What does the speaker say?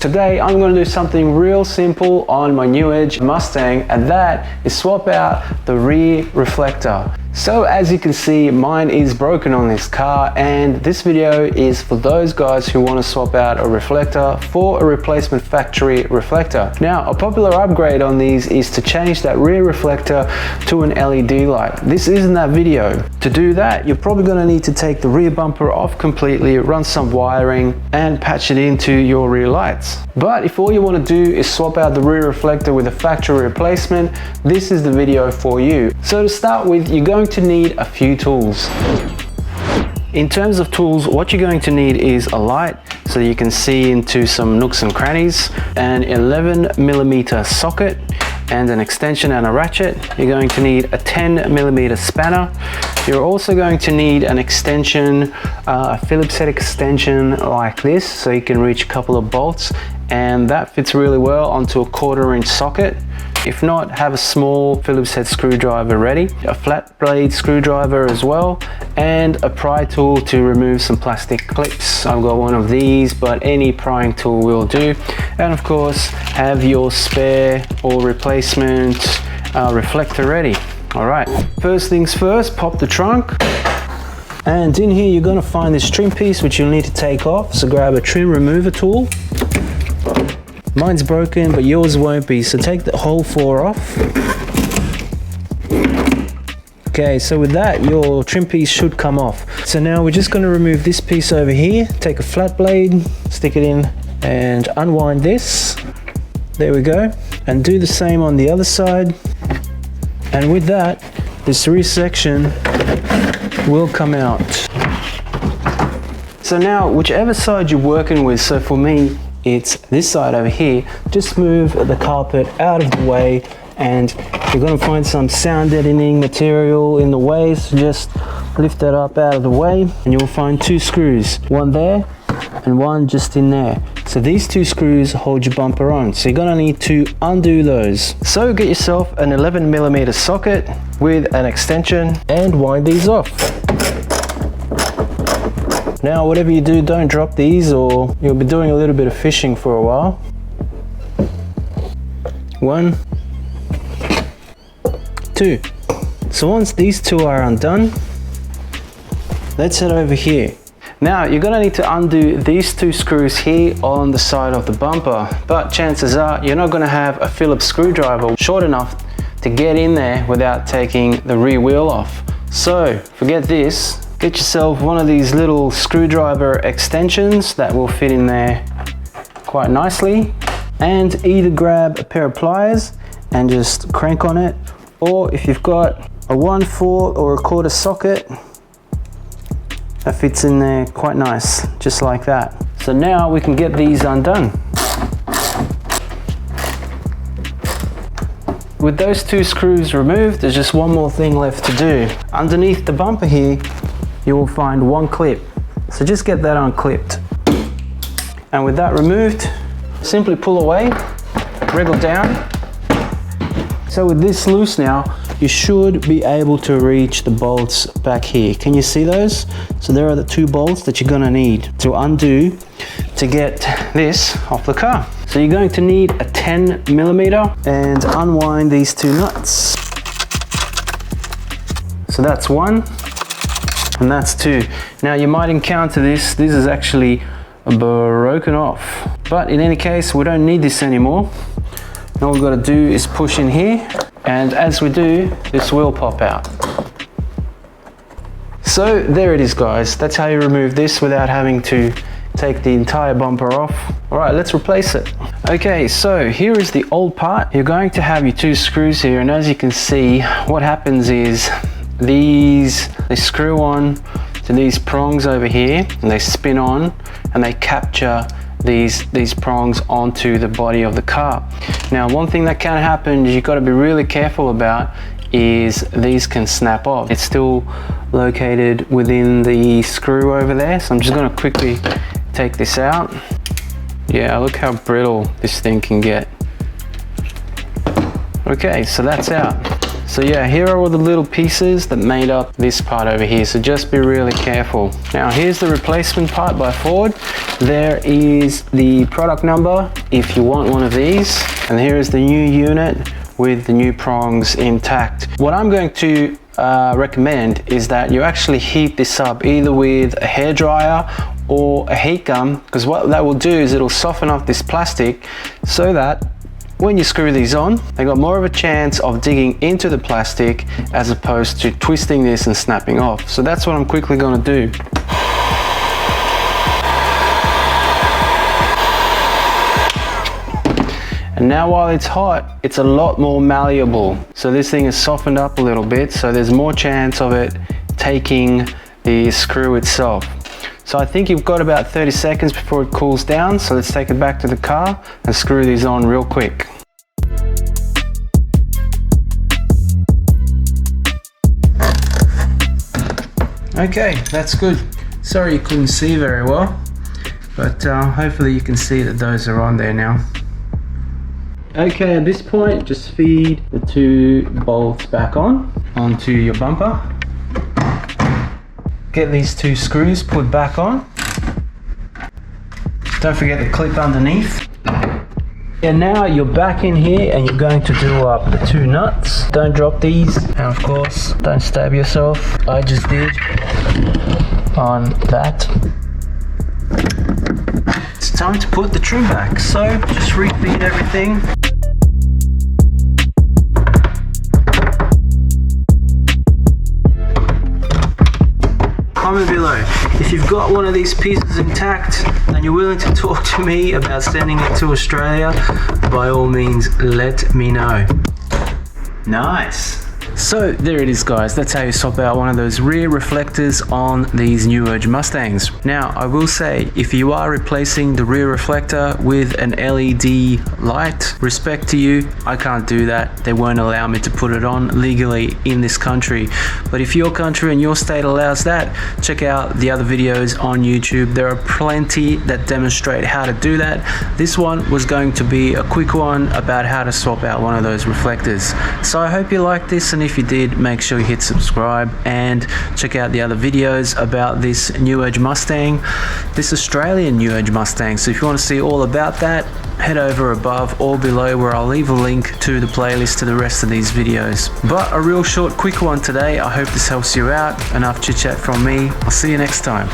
Today I'm going to do something real simple on my new Edge Mustang, and that is swap out the rear reflector. So as you can see, mine is broken on this car, and this video is for those guys who want to swap out a reflector for a replacement factory reflector. Now, a popular upgrade on these is to change that rear reflector to an LED light. This isn't that video. To do that, you're probably going to need to take the rear bumper off completely, run some wiring and patch it into your rear lights. But if all you want to do is swap out the rear reflector with a factory replacement, this is the video for you. So to start with, you're going to need a few tools. In terms of tools, what you're going to need is a light so you can see into some nooks and crannies, an 11mm socket and an extension and a ratchet. You're going to need a 10mm spanner. You're also going to need an extension, a Phillips head extension like this, so you can reach a couple of bolts, and that fits really well onto a 1/4" socket. If not, have a small Phillips head screwdriver ready, a flat blade screwdriver as well, and a pry tool to remove some plastic clips. I've got one of these, but any prying tool will do. And of course, have your spare or replacement reflector ready. All right, first things first, pop the trunk. And in here, you're gonna find this trim piece, which you'll need to take off. So grab a trim remover tool. Mine's broken, but yours won't be, so take the whole 4 off. Okay, so with that, your trim piece should come off. So now we're just going to remove this piece over here. Take a flat blade, stick it in, and unwind this. There we go. And do the same on the other side. And with that, this rear section will come out. So now, whichever side you're working with, so for me, it's this side over here, just move the carpet out of the way, and you're going to find some sound deadening material in the way, so just lift that up out of the way, and you'll find 2 screws, one there and one just in there. So these 2 screws hold your bumper on, so you're going to need to undo those. So get yourself an 11mm socket with an extension and wind these off. Now, whatever you do, don't drop these or you'll be doing a little bit of fishing for a while. 1, 2. So once these 2 are undone, let's head over here. Now, you're gonna need to undo these 2 screws here on the side of the bumper, but chances are you're not gonna have a Phillips screwdriver short enough to get in there without taking the rear wheel off. So forget this. Get yourself one of these little screwdriver extensions that will fit in there quite nicely, and either grab a pair of pliers and just crank on it, or if you've got a 1/4 or a 1/4 socket, that fits in there quite nice, just like that. So now we can get these undone. With those 2 screws removed, there's just one more thing left to do. Underneath the bumper here, you will find 1 clip. So just get that unclipped. And with that removed, simply pull away, wriggle down. So with this loose now, you should be able to reach the bolts back here. Can you see those? So there are the 2 bolts that you're gonna need to undo to get this off the car. So you're going to need a 10mm and unwind these 2 nuts. So that's 1. And that's 2. Now you might encounter this is actually broken off. But in any case, we don't need this anymore. All we've got to do is push in here, and as we do, this will pop out. So there it is, guys. That's how you remove this without having to take the entire bumper off. All right, let's replace it. Okay, so here is the old part. You're going to have your 2 screws here, and as you can see, what happens is they screw on to these prongs over here, and they spin on and they capture these prongs onto the body of the car. Now, one thing that can happen you've got to be really careful about is these can snap off. It's still located within the screw over there, so I'm just going to quickly take this out. Yeah, look how brittle this thing can get. Okay, so that's out. So yeah, here are all the little pieces that made up this part over here, so just be really careful. Now here's the replacement part by Ford. There is the product number if you want one of these, and here is the new unit with the new prongs intact. What I'm going to recommend is that you actually heat this up either with a hairdryer or a heat gun, because what that will do is it'll soften up this plastic so that when you screw these on, they got more of a chance of digging into the plastic as opposed to twisting this and snapping off. So that's what I'm quickly going to do. And now while it's hot, it's a lot more malleable. So this thing is softened up a little bit, so there's more chance of it taking the screw itself. So I think you've got about 30 seconds before it cools down, so let's take it back to the car and screw these on real quick. Okay, that's good. Sorry you couldn't see very well, but hopefully you can see that those are on there now. Okay, at this point, just feed the 2 bolts back onto your bumper. Get these 2 screws put back on. Don't forget the clip underneath. And now you're back in here and you're going to do up the 2 nuts. Don't drop these, and of course, don't stab yourself. I just did on that. It's time to put the trim back, so just refeed everything. Comment below if you've got one of these pieces intact and you're willing to talk to me about sending it to Australia. By all means, let me know. Nice. So there it is, guys. That's how you swap out one of those rear reflectors on these new Edge Mustangs. Now I will say, if you are replacing the rear reflector with an LED light, respect to you, I can't do that. They won't allow me to put it on legally in this country. But if your country and your state allows that, check out the other videos on YouTube. There are plenty that demonstrate how to do that. This one was going to be a quick one about how to swap out one of those reflectors. So I hope you liked this, and if you did, make sure you hit subscribe and check out the other videos about this new Edge Mustang, this Australian new Edge Mustang. So if you want to see all about that, head over above or below where I'll leave a link to the playlist to the rest of these videos. But a real short, quick one today. I hope this helps you out. Enough chit chat from me. I'll see you next time.